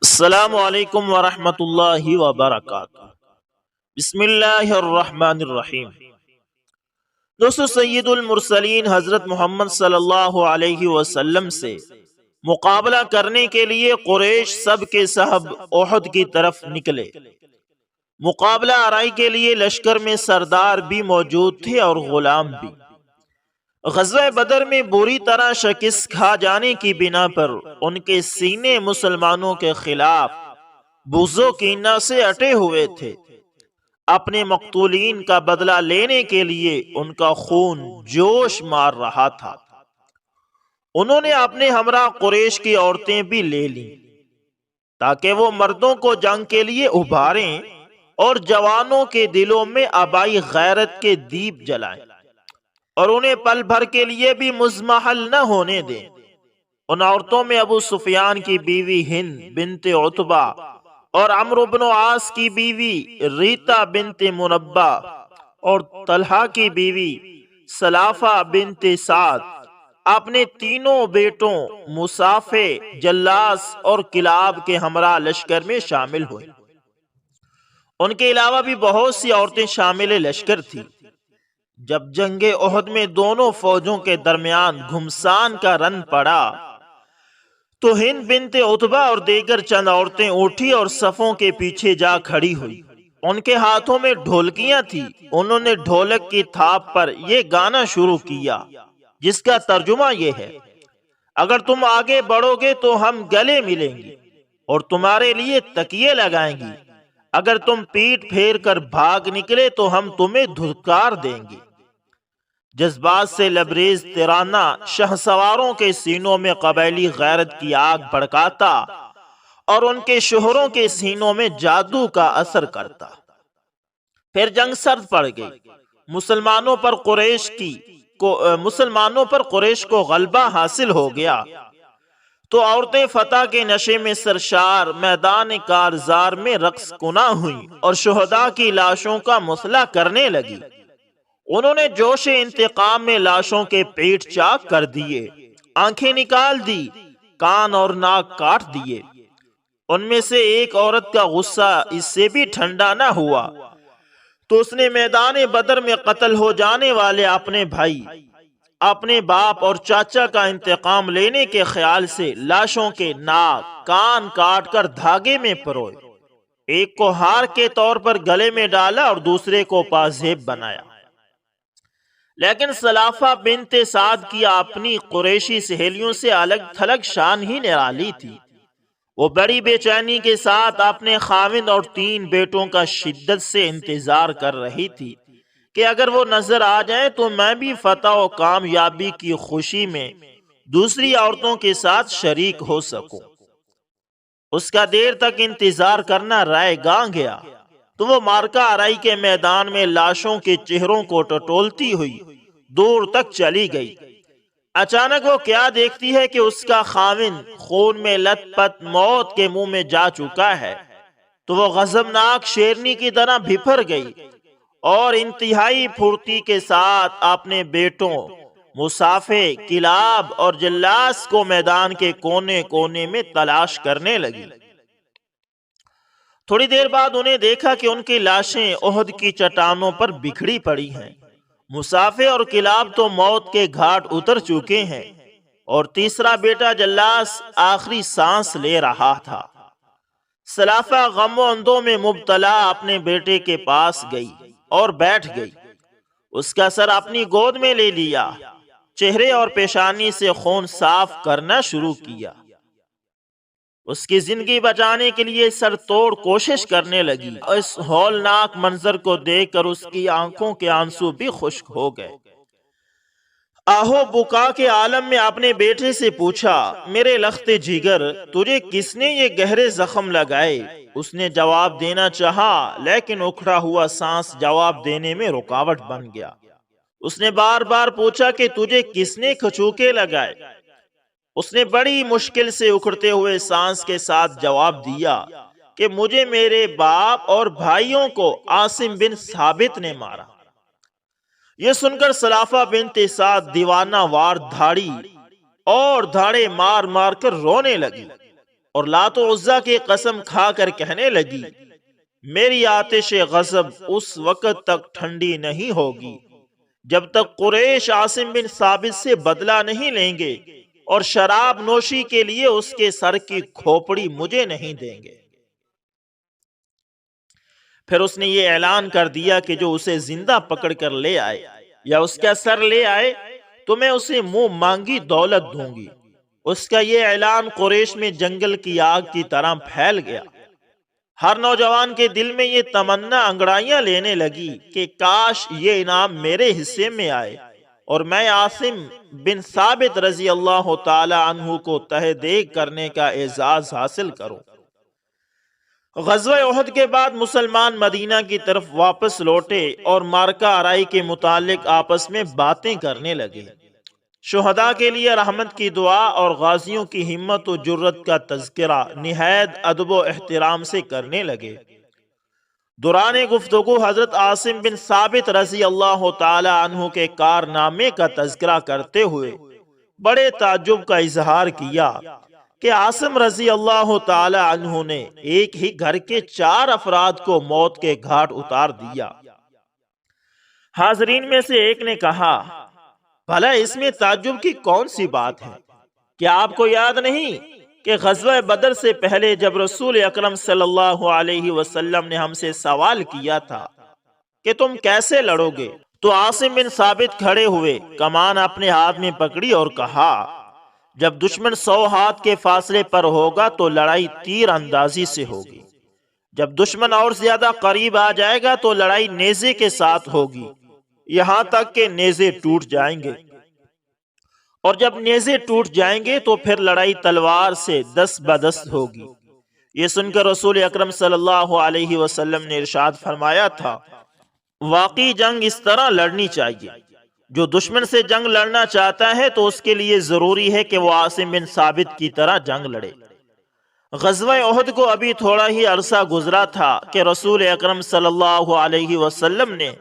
السلام علیکم ورحمۃ اللہ وبرکاتہ۔ بسم اللہ الرحمن الرحیم۔ دوستو، سید المرسلین حضرت محمد صلی اللہ علیہ وسلم سے مقابلہ کرنے کے لیے قریش سب کے سب احد کی طرف نکلے۔ مقابلہ آرائی کے لیے لشکر میں سردار بھی موجود تھے اور غلام بھی۔ غزوہ بدر میں بری طرح شکست کھا جانے کی بنا پر ان کے سینے مسلمانوں کے خلاف بغض و کینہ سے اٹے ہوئے تھے۔ اپنے مقتولین کا بدلہ لینے کے لیے ان کا خون جوش مار رہا تھا۔ انہوں نے اپنے ہمراہ قریش کی عورتیں بھی لے لیں تاکہ وہ مردوں کو جنگ کے لیے ابھاریں اور جوانوں کے دلوں میں آبائی غیرت کے دیپ جلائیں اور انہیں پل بھر کے لیے بھی مزمحل نہ ہونے دیں۔ ان عورتوں میں ابو سفیان کی بیوی ہند بنت عتبہ اور عمرو بن عاص کی بیوی ریتا بنت منبہ اور طلحہ کی بیوی سلافہ بنت سعد اپنے تینوں بیٹوں مصافے، جلاس اور کلاب کے ہمراہ لشکر میں شامل ہوئے۔ ان کے علاوہ بھی بہت سی عورتیں شامل لشکر تھیں۔ جب جنگ احد میں دونوں فوجوں کے درمیان گھمسان کا رن پڑا تو ہند بنت عتبہ اور دیگر چند عورتیں اٹھی اور صفوں کے پیچھے جا کھڑی ہوئی۔ ان کے ہاتھوں میں ڈھولکیاں تھیں۔ انہوں نے ڈھولک کی تھاپ پر یہ گانا شروع کیا جس کا ترجمہ یہ ہے: اگر تم آگے بڑھو گے تو ہم گلے ملیں گے اور تمہارے لیے تکیے لگائیں گے، اگر تم پیٹ پھیر کر بھاگ نکلے تو ہم تمہیں دھتکار دیں گے۔ جذبات سے لبریز ترانہ شہ سواروں کے سینوں میں قبائلی غیرت کی آگ بھڑکاتا اور ان کے شوہروں کے سینوں میں جادو کا اثر کرتا۔ پھر جنگ سرد پڑ گئی۔ مسلمانوں پر قریش کو غلبہ حاصل ہو گیا تو عورتیں فتح کے نشے میں سرشار میدان کارزار میں رقص کنا ہوئیں اور شہداء کی لاشوں کا مسئلہ کرنے لگی۔ انہوں نے جوش انتقام میں لاشوں کے پیٹ چاک کر دیے، آنکھیں نکال دی، کان اور ناک کاٹ دیے۔ ان میں سے ایک عورت کا غصہ اس سے بھی ٹھنڈا نہ ہوا تو اس نے میدان بدر میں قتل ہو جانے والے اپنے بھائی، اپنے باپ اور چاچا کا انتقام لینے کے خیال سے لاشوں کے ناک کان کاٹ کر دھاگے میں پروئے، ایک کو ہار کے طور پر گلے میں ڈالا اور دوسرے کو پازیب بنایا۔ لیکن سلافہ بنت سعد کی اپنی قریشی سہیلیوں سے الگ تھلگ شان ہی نرالی تھی۔ وہ بڑی بے چینی کے ساتھ اپنے خاوند اور 3 بیٹوں کا شدت سے انتظار کر رہی تھی کہ اگر وہ نظر آ جائیں تو میں بھی فتح و کامیابی کی خوشی میں دوسری عورتوں کے ساتھ شریک ہو سکوں۔ اس کا دیر تک انتظار کرنا رائے گاں گیا تو وہ مارکہ آرائی کے میدان میں لاشوں کے چہروں کو ٹٹولتی ہوئی دور تک چلی گئی۔ اچانک وہ کیا دیکھتی ہے کہ اس کا خاوند خون میں لت پت موت کے منہ میں جا چکا ہے تو وہ غضبناک شیرنی کی طرح بھپر گئی اور انتہائی پھرتی کے ساتھ اپنے بیٹوں مصافے، کلاب اور جلاس کو میدان کے کونے کونے میں تلاش کرنے لگی۔ تھوڑی دیر بعد انہیں دیکھا کہ ان کی لاشیں احد کی چٹانوں پر بکھری پڑی ہیں۔ مصافے اور کلاب تو موت کے گھاٹ اتر چکے ہیں اور تیسرا بیٹا جلاس آخری سانس لے رہا تھا۔ سلافہ غم و اندوں میں مبتلا اپنے بیٹے کے پاس گئی اور بیٹھ گئی، اس کا سر اپنی گود میں لے لیا، چہرے اور پیشانی سے خون صاف کرنا شروع کیا، اس کی زندگی بچانے کے لیے سر توڑ کوشش کرنے لگی۔ اس ہولناک منظر کو دیکھ کر اس کی آنکھوں کے آنسو بھی خشک ہو گئے۔ آہو بکا کے عالم میں اپنے بیٹے سے پوچھا، میرے لخت جگر، تجھے کس نے یہ گہرے زخم لگائے؟ اس نے جواب دینا چاہا لیکن اکھڑا ہوا سانس جواب دینے میں رکاوٹ بن گیا۔ اس نے بار بار پوچھا کہ تجھے کس نے کھچوکے لگائے؟ اس نے بڑی مشکل سے اکھڑتے ہوئے سانس کے ساتھ جواب دیا کہ مجھے میرے باپ اور بھائیوں کو عاصم بن ثابت نے مارا۔ یہ سن کر سلافہ بنت سعد دیوانہ وار دھاڑی اور دھاڑے مار مار کر رونے لگی اور لات و عزا کی قسم کھا کر کہنے لگی میری آتش غضب اس وقت تک ٹھنڈی نہیں ہوگی جب تک قریش عاصم بن ثابت سے بدلہ نہیں لیں گے اور شراب نوشی کے لیے اس کے سر کی کھوپڑی مجھے نہیں دیں گے۔ پھر اس نے یہ اعلان کر دیا کہ جو اسے زندہ پکڑ کر لے آئے یا اس کا سر لے آئے تو میں اسے منہ مانگی دولت دوں گی۔ اس کا یہ اعلان قریش میں جنگل کی آگ کی طرح پھیل گیا۔ ہر نوجوان کے دل میں یہ تمنا انگڑائیاں لینے لگی کہ کاش یہ انعام میرے حصے میں آئے اور میں عاصم بن ثابت رضی اللہ تعالی عنہ کو تہ دیگ کرنے کا اعزاز حاصل کروں۔ غزوہ احد کے بعد مسلمان مدینہ کی طرف واپس لوٹے اور مارکہ آرائی کے متعلق آپس میں باتیں کرنے لگے۔ شہداء کے لیے رحمت کی دعا اور غازیوں کی ہمت و جرت کا تذکرہ نہایت ادب و احترام سے کرنے لگے۔ دوران گفتگو حضرت عاصم بن ثابت رضی اللہ تعالی عنہ کے کارنامے کا تذکرہ کرتے ہوئے بڑے تعجب کا اظہار کیا کہ عاصم رضی اللہ تعالی عنہ نے ایک ہی گھر کے 4 افراد کو موت کے گھاٹ اتار دیا۔ حاضرین میں سے ایک نے کہا بھلا اس میں تعجب کی کون سی بات ہے؟ کیا آپ کو یاد نہیں کہ غزوہ بدر سے پہلے جب رسول اکرم صلی اللہ علیہ وسلم نے ہم سے سوال کیا تھا کہ تم کیسے لڑو گے تو عاصم بن ثابت کھڑے ہوئے، کمان اپنے ہاتھ میں پکڑی اور کہا جب دشمن 100 ہاتھ کے فاصلے پر ہوگا تو لڑائی تیر اندازی سے ہوگی، جب دشمن اور زیادہ قریب آ جائے گا تو لڑائی نیزے کے ساتھ ہوگی یہاں تک کہ نیزے ٹوٹ جائیں گے، اور جب نیزے ٹوٹ جائیں گے تو پھر لڑائی تلوار سے دست بدست ہوگی۔ یہ سن کر رسول اکرم صلی اللہ علیہ وسلم نے ارشاد فرمایا تھا واقعی جنگ اس طرح لڑنی چاہیے، جو دشمن سے جنگ لڑنا چاہتا ہے تو اس کے لیے ضروری ہے کہ وہ عاصم بن ثابت کی طرح جنگ لڑے۔ غزوہ احد کو ابھی تھوڑا ہی عرصہ گزرا تھا کہ رسول اکرم صلی اللہ علیہ وسلم نے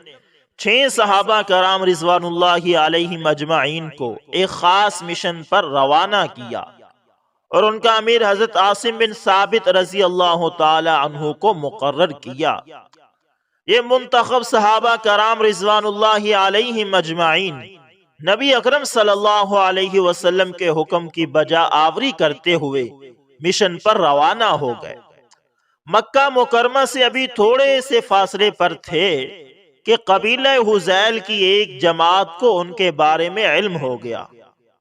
6 صحابہ کرام رضوان اللہ علیہم اجمعین کو ایک خاص مشن پر روانہ کیا اور ان کا امیر حضرت عاصم بن ثابت رضی اللہ تعالی عنہ کو مقرر کیا۔ یہ منتخب صحابہ کرام رضوان اللہ علیہم اجمعین نبی اکرم صلی اللہ علیہ وسلم کے حکم کی بجا آوری کرتے ہوئے مشن پر روانہ ہو گئے۔ مکہ مکرمہ سے ابھی تھوڑے سے فاصلے پر تھے کہ قبیلہ حذیل کی ایک جماعت کو ان کے بارے میں علم ہو گیا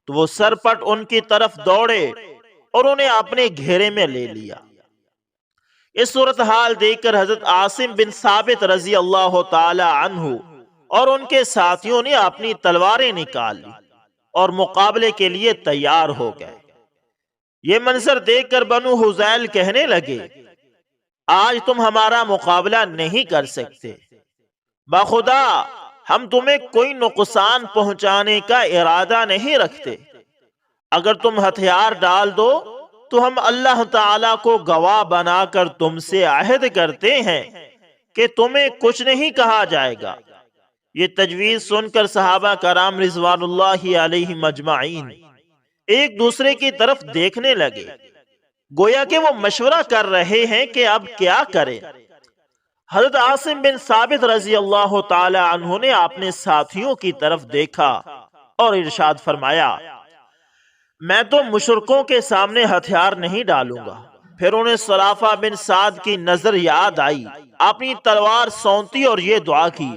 تو وہ سرپٹ ان کی طرف دوڑے اور انہیں اپنے گھیرے میں لے لیا۔ اس صورتحال دیکھ کر حضرت عاصم بن ثابت رضی اللہ تعالی عنہ اور ان کے ساتھیوں نے اپنی تلواریں نکال لی اور مقابلے کے لیے تیار ہو گئے۔ یہ منظر دیکھ کر بنو حذیل کہنے لگے آج تم ہمارا مقابلہ نہیں کر سکتے، بخدا ہم تمہیں کوئی نقصان پہنچانے کا ارادہ نہیں رکھتے، اگر تم ہتھیار ڈال دو تو ہم اللہ تعالیٰ کو گواہ بنا کر تم سے عہد کرتے ہیں کہ تمہیں کچھ نہیں کہا جائے گا۔ یہ تجویز سن کر صحابہ کرام رضوان اللہ علیہم اجمعین ایک دوسرے کی طرف دیکھنے لگے، گویا کہ وہ مشورہ کر رہے ہیں کہ اب کیا کریں۔ حضرت عاصم بن ثابت رضی اللہ تعالی عنہ نے اپنے ساتھیوں کی طرف دیکھا اور ارشاد فرمایا میں تو مشرکوں کے سامنے ہتھیار نہیں ڈالوں گا۔ پھر انہیں صرافہ بن سعد کی نظر یاد آئی، اپنی تلوار سونتی اور یہ دعا کی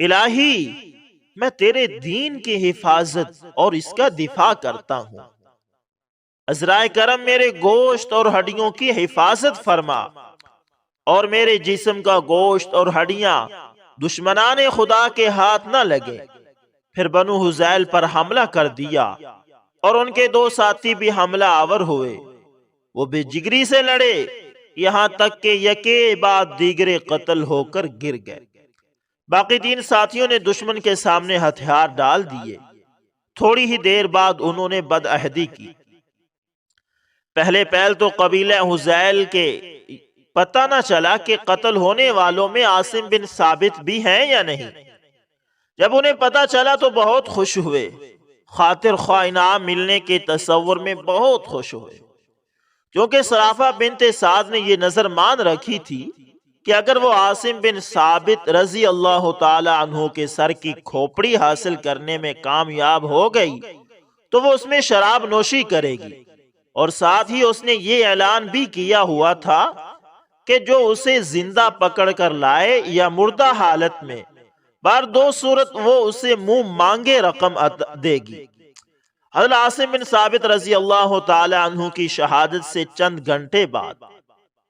الہی میں تیرے دین کی حفاظت اور اس کا دفاع کرتا ہوں، عذرائے کرم میرے گوشت اور ہڈیوں کی حفاظت فرما اور میرے جسم کا گوشت اور ہڈیاں دشمنان خدا کے ہاتھ نہ لگے۔ پھر بنو حذیل پر حملہ کر دیا اور ان کے 2 ساتھی بھی حملہ آور ہوئے، وہ بے جگری سے لڑے یہاں تک کہ یکے بعد دیگرے قتل ہو کر گر گئے۔ باقی 3 ساتھیوں نے دشمن کے سامنے ہتھیار ڈال دیے۔ تھوڑی ہی دیر بعد انہوں نے بدعہدی کی۔ پہلے پہل تو قبیلہ حذیل کے پتہ نہ چلا کہ قتل ہونے والوں میں عاصم بن ثابت بھی ہیں یا نہیں۔ جب انہیں پتہ چلا تو بہت خوش ہوئے، خاطر خواہ انعام ملنے کے تصور میں بہت خوش ہوئے۔ کیونکہ سرافہ بنت سعد نے یہ نظر مان رکھی تھی کہ اگر وہ عاصم بن ثابت رضی اللہ تعالی عنہ کے سر کی کھوپڑی حاصل کرنے میں کامیاب ہو گئی تو وہ اس میں شراب نوشی کرے گی، اور ساتھ ہی اس نے یہ اعلان بھی کیا ہوا تھا کہ جو اسے زندہ پکڑ کر لائے یا مردہ حالت میں، بار دو صورت وہ اسے منہ مانگے رقم دے گی۔ حضرت عاصم بن ثابت رضی اللہ تعالی عنہ کی شہادت سے چند گھنٹے بعد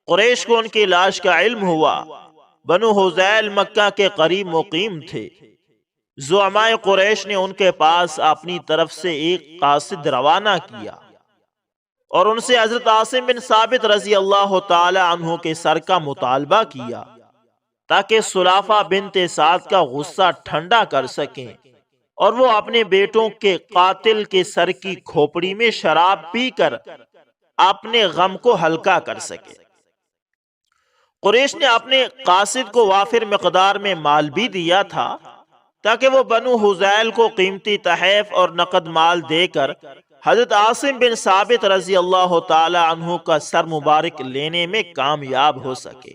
قریش کو ان کی لاش کا علم ہوا۔ بنو حذیل مکہ کے قریب مقیم تھے۔ زعماء قریش نے ان کے پاس اپنی طرف سے ایک قاصد روانہ کیا اور ان سے حضرت عاصم بن ثابت رضی اللہ تعالی عنہ کے سر کا مطالبہ کیا تاکہ سلافہ بنت سعد کا غصہ ٹھنڈا کر سکیں اور وہ اپنے بیٹوں کے قاتل کے سر کی کھوپڑی میں شراب پی کر اپنے غم کو ہلکا کر سکے۔ قریش نے اپنے قاصد کو وافر مقدار میں مال بھی دیا تھا تاکہ وہ بنو حذیل کو قیمتی تحائف اور نقد مال دے کر حضرت عاصم بن ثابت رضی اللہ تعالی عنہ کا سر مبارک لینے میں کامیاب ہو سکے۔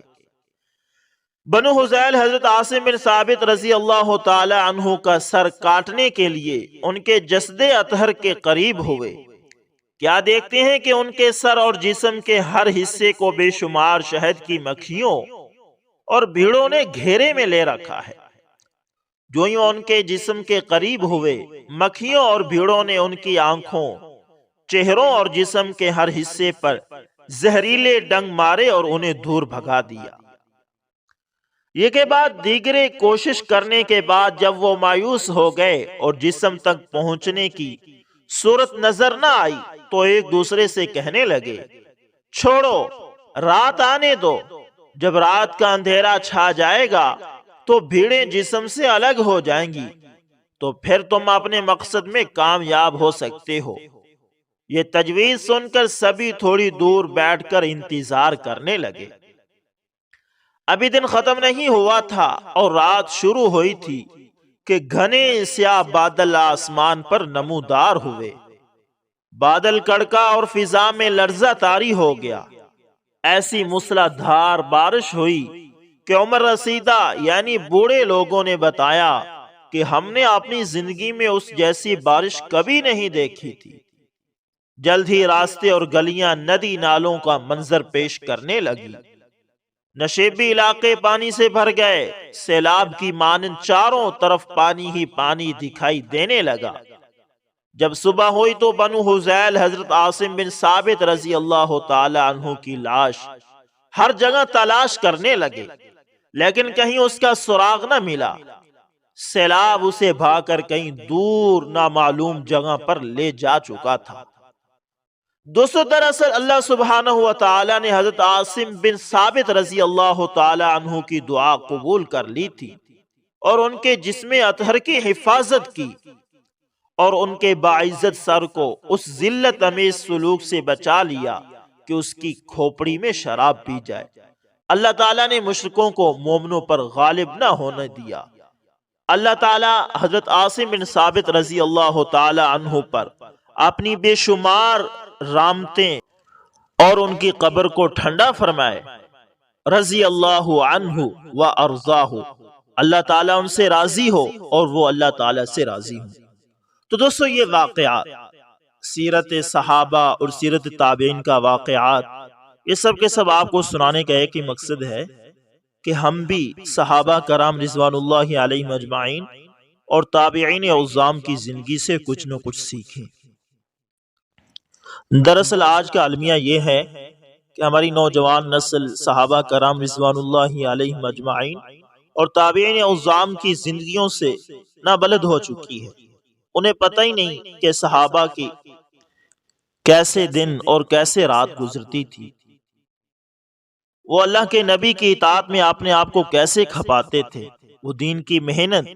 بنو حذیل حضرت عاصم بن ثابت رضی اللہ تعالی عنہ کا سر کاٹنے کے لیے ان کے جسد اطہر کے قریب ہوئے۔ کیا دیکھتے ہیں کہ ان کے سر اور جسم کے ہر حصے کو بے شمار شہد کی مکھیوں اور بھیڑوں نے گھیرے میں لے رکھا ہے۔ جو ہی ان کے جسم کے قریب ہوئے، مکھیوں اور بھیڑوں نے ان کی آنکھوں، چہروں اور جسم کے ہر حصے پر زہریلے ڈنگ مارے اور انہیں دور بھگا دیا۔ یہ کے بعد دیگرے کوشش کرنے کے بعد جب وہ مایوس ہو گئے اور جسم تک پہنچنے کی صورت نظر نہ آئی تو ایک دوسرے سے کہنے لگے، چھوڑو، رات آنے دو، جب رات کا اندھیرا چھا جائے گا تو بھیڑیں جسم سے الگ ہو جائیں گی، تو پھر تم اپنے مقصد میں کامیاب ہو سکتے ہو۔ یہ تجویز سن کر سبھی تھوڑی دور بیٹھ کر انتظار کرنے لگے۔ ابھی دن ختم نہیں ہوا تھا اور رات شروع ہوئی تھی کہ گھنے سیاہ بادل آسمان پر نمودار ہوئے۔ بادل کڑکا اور فضا میں لرزہ طاری ہو گیا۔ ایسی موسلا دھار بارش ہوئی کہ عمر رسیدہ یعنی بوڑھے لوگوں نے بتایا کہ ہم نے اپنی زندگی میں اس جیسی بارش کبھی نہیں دیکھی تھی۔ جلد ہی راستے اور گلیاں ندی نالوں کا منظر پیش کرنے لگی۔ نشیبی علاقے پانی سے بھر گئے، سیلاب کی مانند چاروں طرف پانی ہی پانی دکھائی دینے لگا۔ جب صبح ہوئی تو بنو حذیل حضرت عاصم بن ثابت رضی اللہ تعالی عنہ کی لاش ہر جگہ تلاش کرنے لگے، لیکن کہیں اس کا سراغ نہ ملا۔ سیلاب اسے بھا کر کہیں دور نامعلوم جگہ پر لے جا چکا تھا۔ دوستو، دراصل اللہ سبحانہ و تعالی نے حضرت عاصم بن ثابت رضی اللہ تعالی عنہ کی دعا قبول کر لی تھی اور ان کے جسم اطہر کی حفاظت کی اور ان کے باعزت سر کو اس ذلت امیز سلوک سے بچا لیا کہ اس کی کھوپڑی میں شراب پی جائے۔ اللہ تعالیٰ نے مشرکوں کو مومنوں پر غالب نہ ہونے دیا۔ اللہ تعالیٰ حضرت عاصم بن ثابت رضی اللہ تعالی عنہ پر اپنی بے شمار رحمتیں اور ان کی قبر کو ٹھنڈا فرمائے۔ رضی اللہ عنہ و ارضاہ، اللہ تعالیٰ ان سے راضی ہو اور وہ اللہ تعالیٰ سے راضی ہو۔ تو دوستو، یہ واقعات، سیرت صحابہ اور سیرت تابعین کا واقعات، یہ سب کے سب آپ کو سنانے کا ایک ہی مقصد ہے کہ ہم بھی صحابہ کرام رضوان اللہ علیہم اجمعین اور تابعین اعظام کی زندگی سے کچھ نہ کچھ سیکھیں۔ دراصل آج کا المیہ یہ ہے کہ ہماری نوجوان نسل صحابہ کرام رضوان اللہ علیہم اجمعین اور تابعین اعظام کی زندگیوں سے نابلد ہو چکی ہے۔ انہیں پتہ ہی نہیں کہ صحابہ کی کیسے دن اور کیسے رات گزرتی تھی، وہ اللہ کے نبی کی اطاعت میں اپنے آپ کو کیسے کھپاتے تھے، وہ دین کی محنت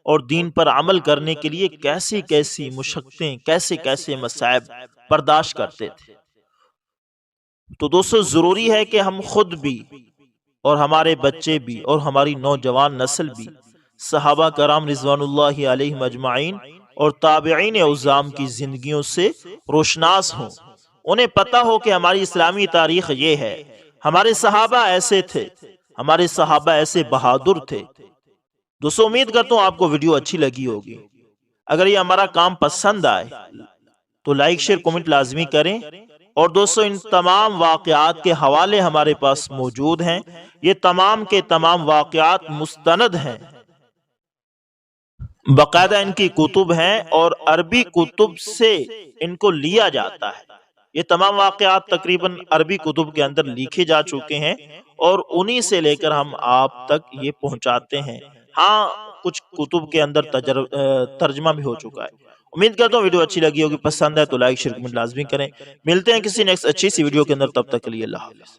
اور دین پر عمل کرنے کے لیے کیسی کیسی مشقتیں، کیسے کیسے مصائب برداشت کرتے تھے۔ تو دوستو، ضروری ہے کہ ہم خود بھی اور ہمارے بچے بھی اور ہماری نوجوان نسل بھی صحابہ کرام رضوان اللہ علیہم اجمعین اور تابعین اعظام کی زندگیوں سے روشناس ہوں، انہیں پتا ہو کہ ہماری اسلامی تاریخ یہ ہے، ہمارے صحابہ ایسے تھے، ہمارے صحابہ ایسے بہادر تھے۔ دوستو امید کرتا ہوں آپ کو ویڈیو اچھی لگی ہوگی۔ اگر یہ ہمارا کام پسند آئے تو لائک شیئر کومنٹ لازمی کریں، اور دوستو ان تمام واقعات کے حوالے ہمارے پاس موجود ہیں، یہ تمام کے تمام واقعات مستند ہیں، باقاعدہ ان کی کتب ہیں اور عربی کتب سے ان کو لیا جاتا ہے۔ یہ تمام واقعات تقریباً عربی کتب کے اندر لکھے جا چکے ہیں اور انہی سے لے کر ہم آپ تک یہ پہنچاتے ہیں۔ ہاں کچھ کتب کے اندر ترجمہ بھی ہو چکا ہے۔ امید کرتا ہوں ویڈیو اچھی لگی ہوگی، پسند ہے تو لائک شیئر کمنٹ لازمی کریں۔ ملتے ہیں کسی نیکسٹ اچھی سی ویڈیو کے اندر، تب تک کے لیے اللہ حافظ۔